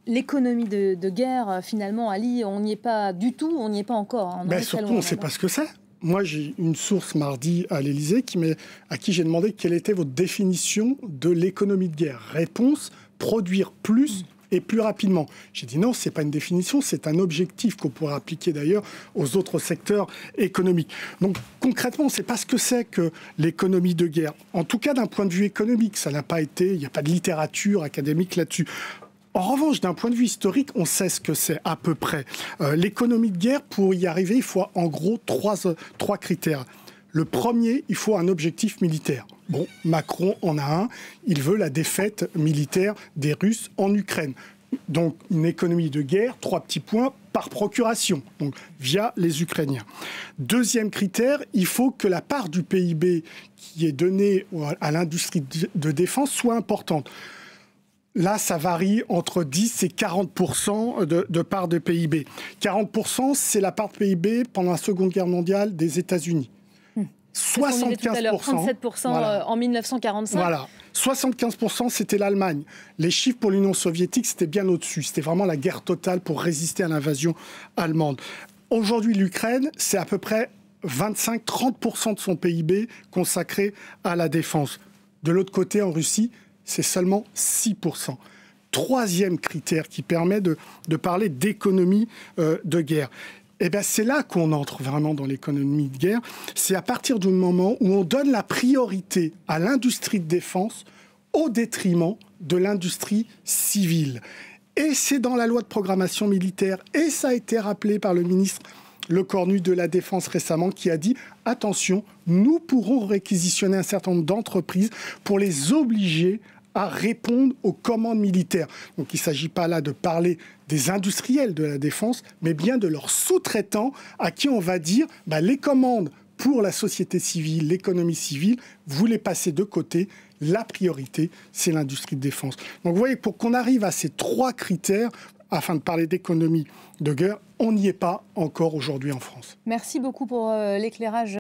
l'économie de guerre, finalement, Ali, on n'y est pas du tout, on n'y est pas encore. Ben surtout, on ne sait pas ce que c'est. Moi, j'ai une source mardi à l'Élysée à qui j'ai demandé quelle était votre définition de l'économie de guerre. Réponse, produire plus et plus rapidement. J'ai dit non, ce n'est pas une définition, c'est un objectif qu'on pourrait appliquer d'ailleurs aux autres secteurs économiques. Donc concrètement, on ne sait pas ce que c'est que l'économie de guerre. En tout cas, d'un point de vue économique, ça n'a pas été, il n'y a pas de littérature académique là-dessus. En revanche, d'un point de vue historique, on sait ce que c'est à peu près. L'économie de guerre, pour y arriver, il faut en gros trois critères. Le premier, il faut un objectif militaire. Bon, Macron en a un. Il veut la défaite militaire des Russes en Ukraine. Donc, une économie de guerre, 3 petits points, par procuration, donc via les Ukrainiens. Deuxième critère, il faut que la part du PIB qui est donnée à l'industrie de défense soit importante. Là, ça varie entre 10 et 40% de part de PIB. 40%, c'est la part de PIB pendant la Seconde Guerre mondiale des États-Unis. 75%, 37% voilà. En 1945. Voilà. 75%, c'était l'Allemagne. Les chiffres pour l'Union soviétique, c'était bien au-dessus. C'était vraiment la guerre totale pour résister à l'invasion allemande. Aujourd'hui, l'Ukraine, c'est à peu près 25-30% de son PIB consacré à la défense. De l'autre côté, en Russie, c'est seulement 6%. Troisième critère qui permet de parler d'économie de guerre. Eh bien, c'est là qu'on entre vraiment dans l'économie de guerre. C'est à partir du moment où on donne la priorité à l'industrie de défense au détriment de l'industrie civile. Et c'est dans la loi de programmation militaire, et ça a été rappelé par le ministre Lecornu de la Défense récemment, qui a dit « Attention, nous pourrons réquisitionner un certain nombre d'entreprises pour les obliger à répondre aux commandes militaires. » Donc il ne s'agit pas là de parler des industriels de la défense, mais bien de leurs sous-traitants à qui on va dire les commandes pour la société civile, l'économie civile, vous les passez de côté. La priorité, c'est l'industrie de défense. Donc vous voyez, pour qu'on arrive à ces 3 critères, afin de parler d'économie de guerre, on n'y est pas encore aujourd'hui en France. Merci beaucoup pour l'éclairage.